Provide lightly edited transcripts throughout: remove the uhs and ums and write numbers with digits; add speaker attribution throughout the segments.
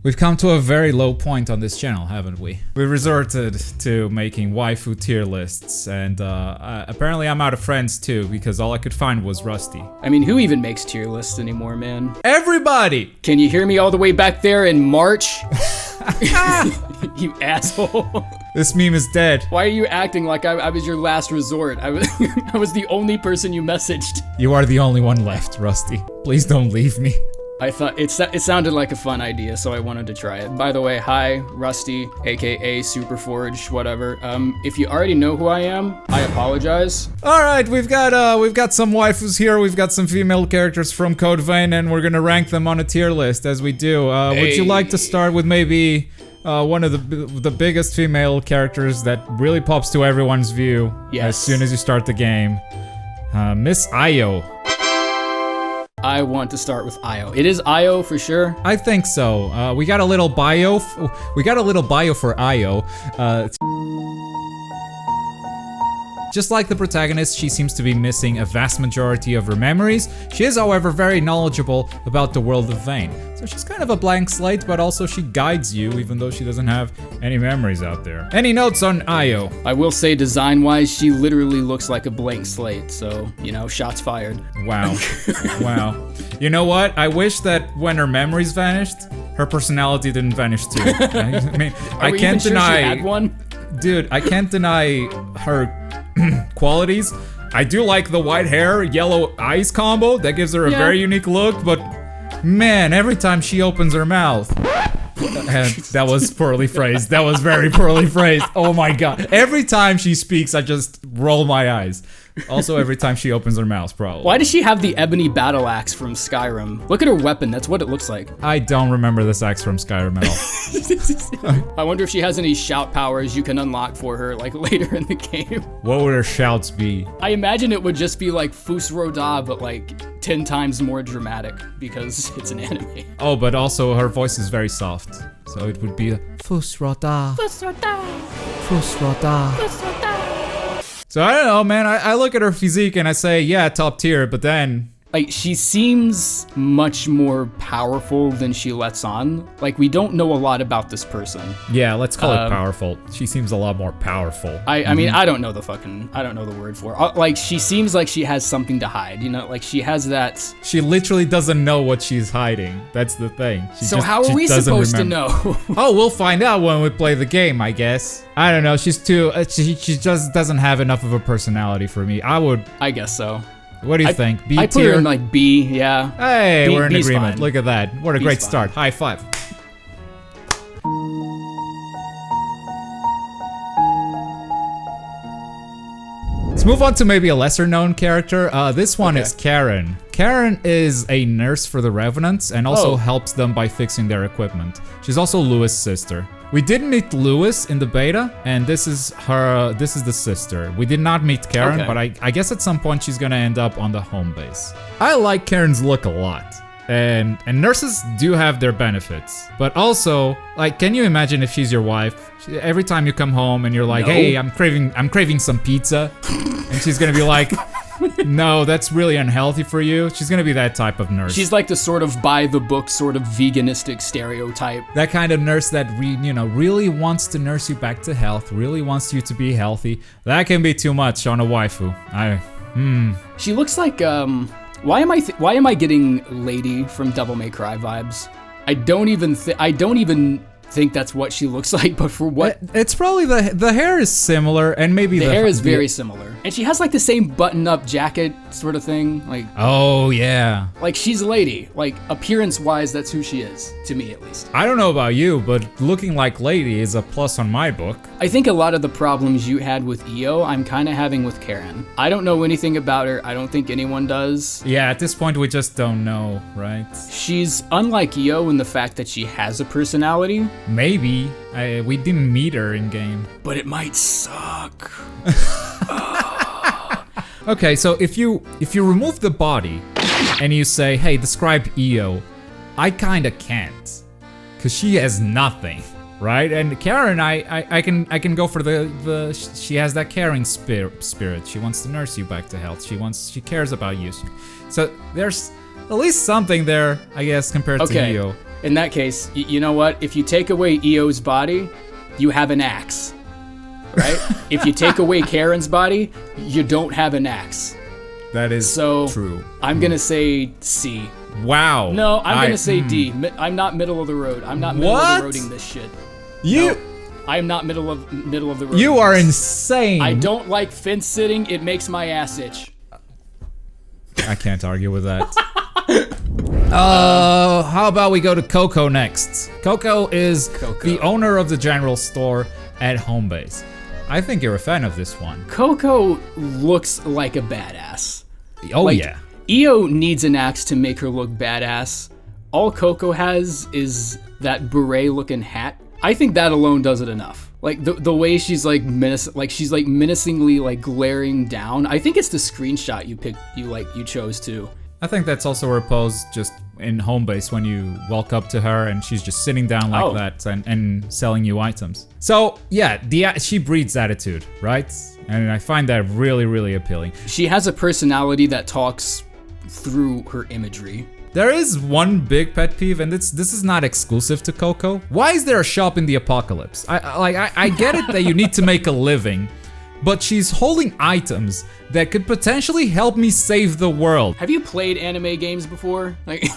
Speaker 1: We've come to a very low point on this channel, haven't we? We resorted to making waifu tier lists, and apparently I'm out of friends too, because all I could find was Rusty.
Speaker 2: I mean, who even makes tier lists anymore, man?
Speaker 1: Everybody!
Speaker 2: Can you hear me all the way back there in March? You asshole.
Speaker 1: This meme is dead.
Speaker 2: Why are you acting like I was your last resort? I was the only person you messaged.
Speaker 1: You are the only one left, Rusty. Please don't leave me.
Speaker 2: I thought it sounded like a fun idea, so I wanted to try it. By the way, hi, Rusty, aka Superforge, whatever. If you already know who I am, I apologize.
Speaker 1: All right, we've got some waifus here. We've got some female characters from Code Vein, and we're gonna rank them on a tier list as we do. Would you like to start with maybe one of the biggest female characters that really pops to everyone's view as soon as you start the game? Miss Io.
Speaker 2: I want to start with Io. It is Io for sure.
Speaker 1: I think so. We got a little bio. We got a little bio for Io. Just like the protagonist, she seems to be missing a vast majority of her memories. She is, however, very knowledgeable about the world of Vein. So she's kind of a blank slate, but also she guides you, even though she doesn't have any memories out there. Any notes on Io?
Speaker 2: I will say, design-wise, she literally looks like a blank slate, so, you know, shots fired.
Speaker 1: Wow. Wow. You know what? I wish that when her memories vanished, her personality didn't vanish too. I mean, I can't deny...
Speaker 2: Sure she had one?
Speaker 1: Dude, I can't deny her qualities. I do like the white hair, yellow eyes combo. That gives her a very unique look, but man, every time she opens her mouth... And that was poorly phrased. That was very poorly phrased. Oh my god. Every time she speaks, I just roll my eyes. Also, every time she opens her mouth, probably.
Speaker 2: Why does she have the ebony battle axe from Skyrim? Look at her weapon, that's what it looks like.
Speaker 1: I don't remember this axe from Skyrim at all.
Speaker 2: I wonder if she has any shout powers you can unlock for her, like, later in the game.
Speaker 1: What would her shouts be?
Speaker 2: I imagine it would just be like Fus Roda, but like 10 times more dramatic, because it's an anime.
Speaker 1: Oh, but also her voice is very soft. So it would be a Fus Roda.
Speaker 2: Fus Roda.
Speaker 1: Fus Roda.
Speaker 2: Fus Roda.
Speaker 1: So I don't know, man. I look at her physique and I say, yeah, top tier, but then...
Speaker 2: Like, she seems much more powerful than she lets on. Like, we don't know a lot about this person.
Speaker 1: Yeah, let's call it powerful. She seems a lot more powerful.
Speaker 2: I mean, I don't know the word for it. Like, she seems like she has something to hide, you know? Like, she has that...
Speaker 1: She literally doesn't know what she's hiding. That's the thing.
Speaker 2: How are we supposed to know?
Speaker 1: Oh, we'll find out when we play the game, I guess. I don't know, she's too... she just doesn't have enough of a personality for me. I
Speaker 2: guess so.
Speaker 1: What do you think? B tier?
Speaker 2: I put her in like B, yeah.
Speaker 1: Hey, we're in agreement.
Speaker 2: Fine.
Speaker 1: Look at that. What a great start. High five. Let's move on to maybe a lesser known character. This one is Karen. Karen is a nurse for the Revenants and also helps them by fixing their equipment. She's also Louis' sister. We did meet Louis in the beta, and this is the sister. We did not meet Karen, but I guess at some point she's gonna end up on the home base. I like Karen's look a lot. And nurses do have their benefits. But also, like, can you imagine if she's your wife? Every time you come home and you're like, hey, I'm craving some pizza. And she's gonna be like, no, that's really unhealthy for you. She's gonna be that type of nurse.
Speaker 2: She's like the sort of by-the-book, sort of veganistic stereotype.
Speaker 1: That kind of nurse that really wants to nurse you back to health, really wants you to be healthy. That can be too much on a waifu.
Speaker 2: She looks like, why am I getting Lady from Devil May Cry vibes? I don't even think that's what she looks like, but for what?
Speaker 1: It's probably the hair is similar, and maybe the
Speaker 2: hair is very similar. And she has like the same button-up jacket sort of thing, like.
Speaker 1: Oh yeah.
Speaker 2: Like she's a lady. Like appearance-wise, that's who she is, to me at least.
Speaker 1: I don't know about you, but looking like Lady is a plus on my book.
Speaker 2: I think a lot of the problems you had with Io, I'm kind of having with Karen. I don't know anything about her. I don't think anyone does.
Speaker 1: Yeah, at this point we just don't know, right?
Speaker 2: She's unlike Io in the fact that she has a personality.
Speaker 1: Maybe. We didn't meet her in game.
Speaker 2: But it might suck.
Speaker 1: Okay, so if you remove the body and you say, hey, describe Io, I kinda can't. Cause she has nothing, right? And Karen, I can go for she has that caring spirit. She wants to nurse you back to health. She cares about you. So there's at least something there, I guess, compared to Io.
Speaker 2: In that case, you know what? If you take away Io's body, you have an axe, right? If you take away Karen's body, you don't have an axe.
Speaker 1: That is true.
Speaker 2: I'm gonna say C.
Speaker 1: Wow.
Speaker 2: No, I'm gonna say D. I'm not middle of the road. I'm not middle of the roading this shit. No, I am not middle of the road.
Speaker 1: You are insane.
Speaker 2: I don't like fence sitting. It makes my ass itch.
Speaker 1: I can't argue with that. How about we go to Coco next? Coco is the owner of the general store at Homebase. I think you're a fan of this one.
Speaker 2: Coco looks like a badass.
Speaker 1: Oh, like, yeah.
Speaker 2: Io needs an axe to make her look badass. All Coco has is that beret-looking hat. I think that alone does it enough. Like the way she's like menacingly like glaring down. I think it's the screenshot you chose to.
Speaker 1: I think that's also her pose just in Homebase when you walk up to her and she's just sitting down like that and selling you items. So yeah, she breeds attitude, right? And I find that really, really appealing.
Speaker 2: She has a personality that talks through her imagery.
Speaker 1: There is one big pet peeve, and this is not exclusive to Coco. Why is there a shop in the apocalypse? I get it that you need to make a living, but she's holding items that could potentially help me save the world.
Speaker 2: Have you played anime games before? Like,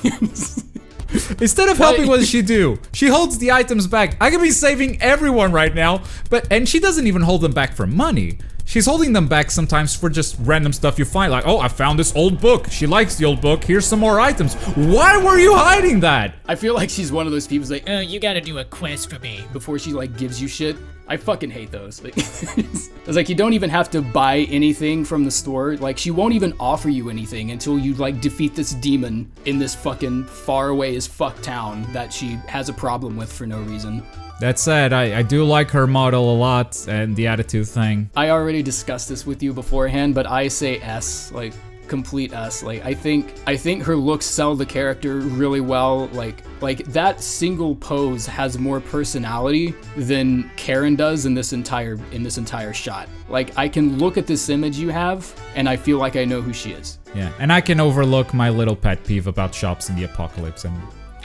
Speaker 1: instead of helping, what does she do? She holds the items back. I could be saving everyone right now, and she doesn't even hold them back for money. She's holding them back sometimes for just random stuff you find, like, oh, I found this old book. She likes the old book. Here's some more items. Why were you hiding that?
Speaker 2: I feel like she's one of those people who's like, you gotta do a quest for me before she like gives you shit. I fucking hate those. Like, it's like you don't even have to buy anything from the store. Like, she won't even offer you anything until you like defeat this demon in this fucking far away as fuck town that she has a problem with for no reason.
Speaker 1: That said, I do like her model a lot and the attitude thing.
Speaker 2: I already discussed this with you beforehand, but I say S, like complete S. Like I think her looks sell the character really well. Like that single pose has more personality than Karen does in this entire shot. Like I can look at this image you have and I feel like I know who she is.
Speaker 1: Yeah, and I can overlook my little pet peeve about shops in the apocalypse and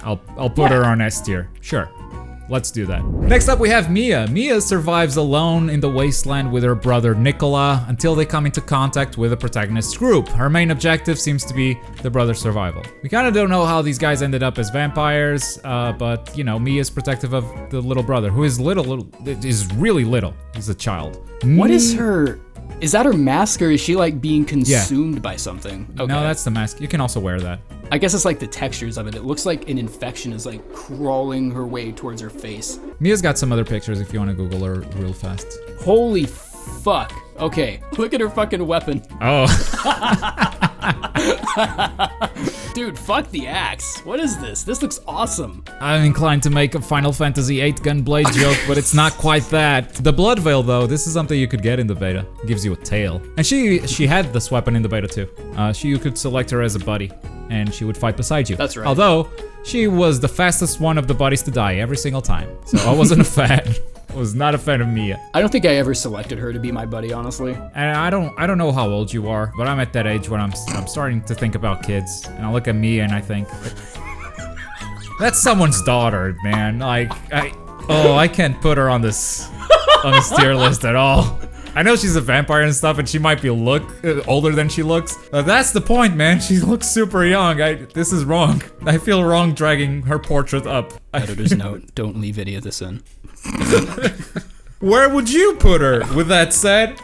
Speaker 1: I'll put her on S tier. Sure. Let's do that. Next up we have Mia. Mia survives alone in the wasteland with her brother Nicola until they come into contact with the protagonist's group. Her main objective seems to be the brother's survival. We kind of don't know how these guys ended up as vampires, but you know, Mia's protective of the little brother, who is is really little. He's a child.
Speaker 2: What is her... Is that her mask, or is she like being consumed by something? Okay.
Speaker 1: No, that's the mask. You can also wear that.
Speaker 2: I guess it's like the textures of it. It looks like an infection is like crawling her way towards her face.
Speaker 1: Mia's got some other pictures if you want to Google her real fast.
Speaker 2: Holy fuck. Okay, look at her fucking weapon.
Speaker 1: Oh.
Speaker 2: Dude, fuck the axe. What is this? This looks awesome.
Speaker 1: I'm inclined to make a Final Fantasy VIII gunblade joke, but it's not quite that. The Blood Veil, though, this is something you could get in the beta. It gives you a tail. And she had this weapon in the beta, too. You could select her as a buddy, and she would fight beside you.
Speaker 2: That's right.
Speaker 1: Although, she was the fastest one of the buddies to die every single time. So I wasn't a fan. I was not a fan of Mia.
Speaker 2: I don't think I ever selected her to be my buddy, honestly.
Speaker 1: And I don't know how old you are, but I'm at that age when I'm starting to think about kids. And I look at Mia and I think, that's someone's daughter, man. Like, I can't put her on this tier list at all. I know she's a vampire and stuff, and she might be older than she looks. That's the point, man. She looks super young. This is wrong. I feel wrong dragging her portrait up.
Speaker 2: Editor's note: don't leave any of this in.
Speaker 1: Where would you put her? With that said,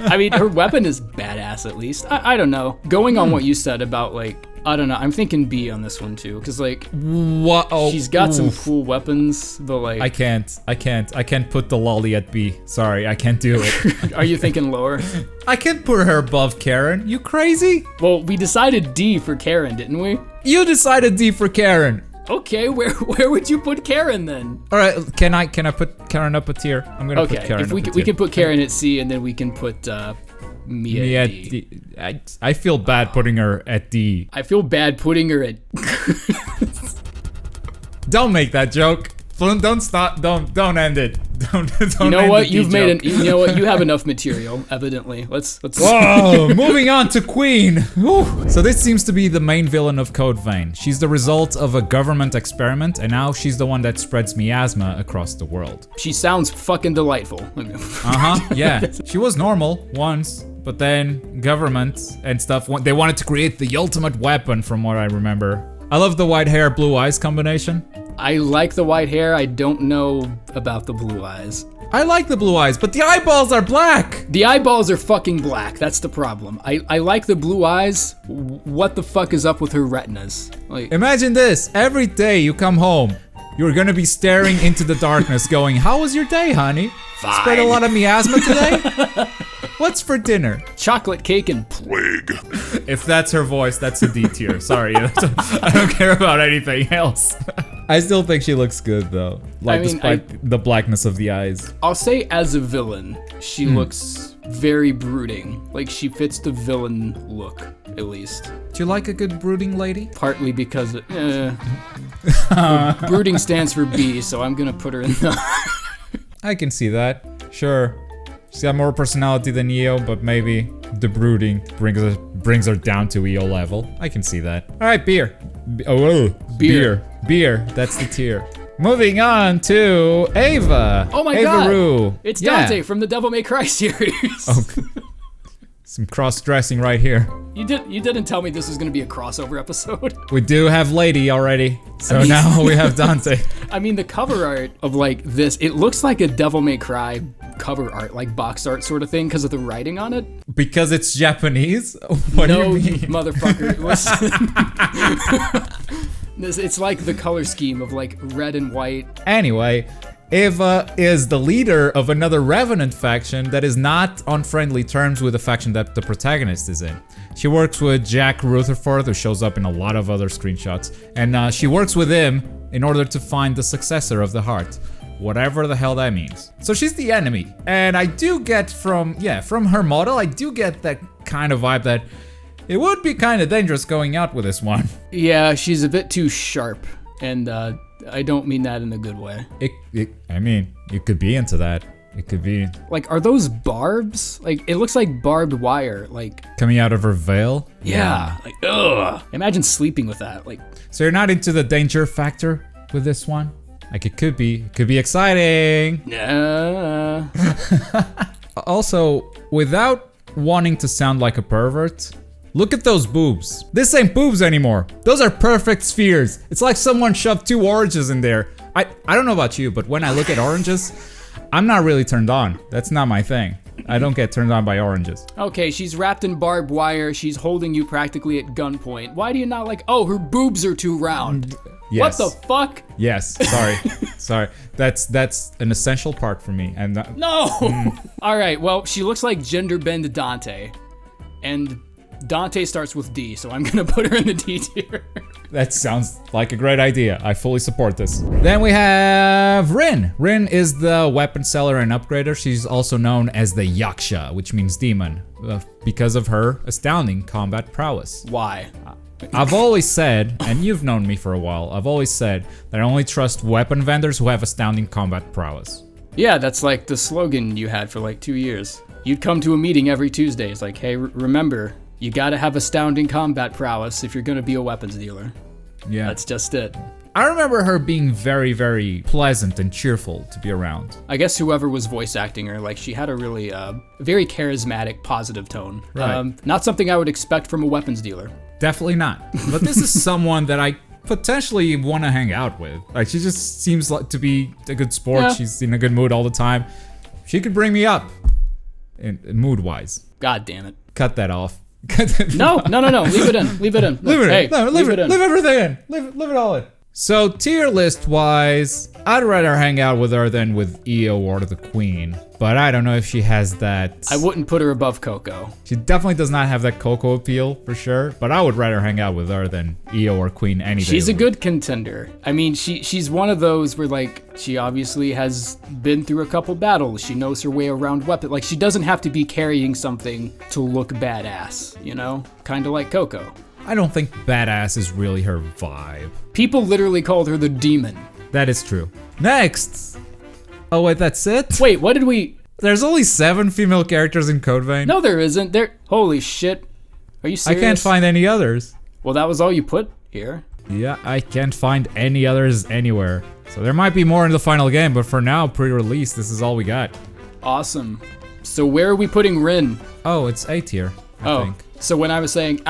Speaker 2: I mean, her weapon is badass. At least I don't know. Going on what you said about like. I don't know. I'm thinking B on this one too, because like,
Speaker 1: what? Oh,
Speaker 2: she's got some cool weapons, but like,
Speaker 1: I can't put the lolly at B. Sorry, I can't do it.
Speaker 2: Are you thinking lower?
Speaker 1: I can't put her above Karen. You crazy?
Speaker 2: Well, we decided D for Karen, didn't we?
Speaker 1: You decided D for Karen.
Speaker 2: Okay, where would you put Karen then?
Speaker 1: All right, can I put Karen up a tier? I'm gonna put Karen up a tier.
Speaker 2: We can put Karen at C, and then we can put Mia at D.
Speaker 1: I feel bad putting her at D.
Speaker 2: I feel bad putting her at...
Speaker 1: Don't make that joke. Don't stop. Don't end it. Don't
Speaker 2: you know
Speaker 1: end
Speaker 2: what?
Speaker 1: the
Speaker 2: You've
Speaker 1: D
Speaker 2: made
Speaker 1: joke.
Speaker 2: you know what? You have enough material, evidently. Let's.
Speaker 1: Whoa, moving on to Queen. Whew. So this seems to be the main villain of Code Vein. She's the result of a government experiment, and now she's the one that spreads miasma across the world.
Speaker 2: She sounds fucking delightful.
Speaker 1: Yeah. She was normal once, but then government and stuff, they wanted to create the ultimate weapon from what I remember. I love the white hair, blue eyes combination.
Speaker 2: I like the white hair. I don't know about the blue eyes.
Speaker 1: I like the blue eyes, but the eyeballs are black.
Speaker 2: The eyeballs are fucking black. That's the problem. I like the blue eyes. What the fuck is up with her retinas? Like,
Speaker 1: imagine this. Every day you come home, you're gonna be staring into the darkness going, how was your day, honey?
Speaker 2: Fine.
Speaker 1: Spread a lot of miasma today? What's for dinner?
Speaker 2: chocolate cake and
Speaker 3: Plague.
Speaker 1: If that's her voice, that's a D tier. Sorry, I don't care about anything else. I still think she looks good though, like despite the blackness of the eyes.
Speaker 2: I'll say as a villain, she looks very brooding. Like she fits the villain look, at least.
Speaker 1: Do you like a good brooding lady?
Speaker 2: Partly because brooding stands for B, so I'm gonna put her in the.
Speaker 1: I can see that. Sure. She's got more personality than EO, but maybe the brooding brings her down to EO level. I can see that. All right, beer. Beer. That's the tier. Moving on to Ava.
Speaker 2: Oh my
Speaker 1: Ava-Ru.
Speaker 2: God! It's Dante from the Devil May Cry series.
Speaker 1: Oh, some cross-dressing right here.
Speaker 2: You didn't tell me this was gonna be a crossover episode.
Speaker 1: We do have Lady already, so now we have Dante.
Speaker 2: I mean, the cover art of like this, it looks like a Devil May Cry cover art, like box art sort of thing, because of the writing on it.
Speaker 1: Because it's Japanese? What do you mean?
Speaker 2: Motherfucker. It's like the color scheme of like red and white.
Speaker 1: Anyway, Ava is the leader of another Revenant faction that is not on friendly terms with the faction that the protagonist is in. She works with Jack Rutherford, who shows up in a lot of other screenshots, and she works with him in order to find the successor of the heart. Whatever the hell that means. So she's the enemy, and I do get from her model, I do get that kind of vibe that it would be kind of dangerous going out with this one.
Speaker 2: Yeah, she's a bit too sharp, and I don't mean that in a good way.
Speaker 1: I mean, you could be into that. It could be.
Speaker 2: Like, are those barbs? Like, it looks like barbed wire, like.
Speaker 1: Coming out of her veil?
Speaker 2: Yeah. Like, ugh. Imagine sleeping with that, like.
Speaker 1: So you're not into the danger factor with this one? Like, it could be exciting.
Speaker 2: Yeah.
Speaker 1: Also, without wanting to sound like a pervert, look at those boobs. This ain't boobs anymore. Those are perfect spheres. It's like someone shoved 2 oranges in there. I don't know about you, but when I look at oranges, I'm not really turned on. That's not my thing. I don't get turned on by oranges.
Speaker 2: Okay, she's wrapped in barbed wire. She's holding you practically at gunpoint. Why do you not like, oh, her boobs are too round?
Speaker 1: Yes.
Speaker 2: What the fuck?
Speaker 1: Yes, sorry. That's an essential part for me. And
Speaker 2: no! All right, well, she looks like gender bend Dante. And Dante starts with D, so I'm gonna put her in the D tier.
Speaker 1: That sounds like a great idea. I fully support this. Then we have Rin. Rin is the weapon seller and upgrader. She's also known as the Yaksha, which means demon, because of her astounding combat prowess.
Speaker 2: Why?
Speaker 1: I've always said, and you've known me for a while, I've always said that I only trust weapon vendors who have astounding combat prowess.
Speaker 2: Yeah, that's like the slogan you had for like 2 years. You'd come to a meeting every Tuesday. It's like, hey, remember, you gotta have astounding combat prowess if you're gonna be a weapons dealer.
Speaker 1: Yeah.
Speaker 2: That's just it.
Speaker 1: I remember her being very, very pleasant and cheerful to be around.
Speaker 2: I guess whoever was voice acting her, like, she had a really, very charismatic, positive tone.
Speaker 1: Right.
Speaker 2: Not something I would expect from a weapons dealer.
Speaker 1: Definitely not. But this is someone that I potentially want to hang out with. Like, she just seems like to be a good sport.
Speaker 2: Yeah.
Speaker 1: She's in a good mood all the time. She could bring me up, mood-wise.
Speaker 2: God damn it.
Speaker 1: Cut that off.
Speaker 2: No. Leave it in. Leave it in.
Speaker 1: Leave it
Speaker 2: Hey,
Speaker 1: in. No, leave it in. Leave everything in. Leave it all in. So tier list wise, I'd rather hang out with her than with EO or the Queen. But I don't know if she has that.
Speaker 2: I wouldn't put her above Coco.
Speaker 1: She definitely does not have that Coco appeal for sure. But I would rather hang out with her than EO or Queen any day.
Speaker 2: She's a good contender. I mean, she's one of those where, like, she obviously has been through a couple battles. She knows her way around weapon. Like, she doesn't have to be carrying something to look badass, you know? Kind of like Coco.
Speaker 1: I don't think badass is really her vibe.
Speaker 2: People literally called her the demon.
Speaker 1: That is true. Next, Oh wait, that's it?
Speaker 2: Wait, what did we...
Speaker 1: There's only 7 female characters in Code Vein.
Speaker 2: No, there isn't. Holy shit. Are you serious?
Speaker 1: I can't find any others.
Speaker 2: Well, that was all you put here.
Speaker 1: Yeah, I can't find any others anywhere. So there might be more in the final game, but for now, pre-release, this is all we got.
Speaker 2: Awesome. So where are we putting Rin?
Speaker 1: Oh, it's A tier, I think.
Speaker 2: So when I was saying...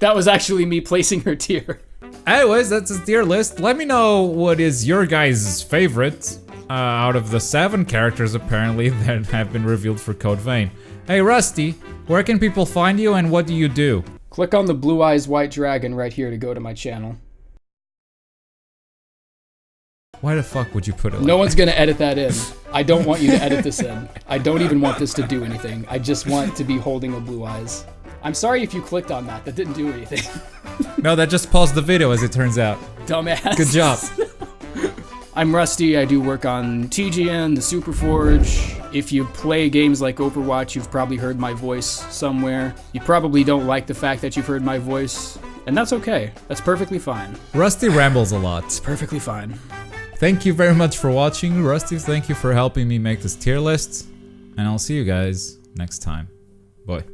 Speaker 2: that was actually me placing her tier.
Speaker 1: Anyways, that's a tier list. Let me know what is your guys' favorite out of the 7 characters, apparently, that have been revealed for Code Vein. Hey, Rusty, where can people find you and what do you do?
Speaker 2: Click on the Blue Eyes White Dragon right here to go to my channel.
Speaker 1: Why the fuck would you put it like
Speaker 2: No one's gonna edit that in. I don't want you to edit this in. I don't even want this to do anything. I just want to be holding a blue eyes. I'm sorry if you clicked on that. That didn't do anything.
Speaker 1: No, that just paused the video as it turns out.
Speaker 2: Dumbass.
Speaker 1: Good job.
Speaker 2: I'm Rusty. I do work on TGN, the Superforge. If you play games like Overwatch, you've probably heard my voice somewhere. You probably don't like the fact that you've heard my voice, and that's okay. That's perfectly fine.
Speaker 1: Rusty rambles a lot.
Speaker 2: It's perfectly fine.
Speaker 1: Thank you very much for watching. Rusty, thank you for helping me make this tier list. And I'll see you guys next time. Bye.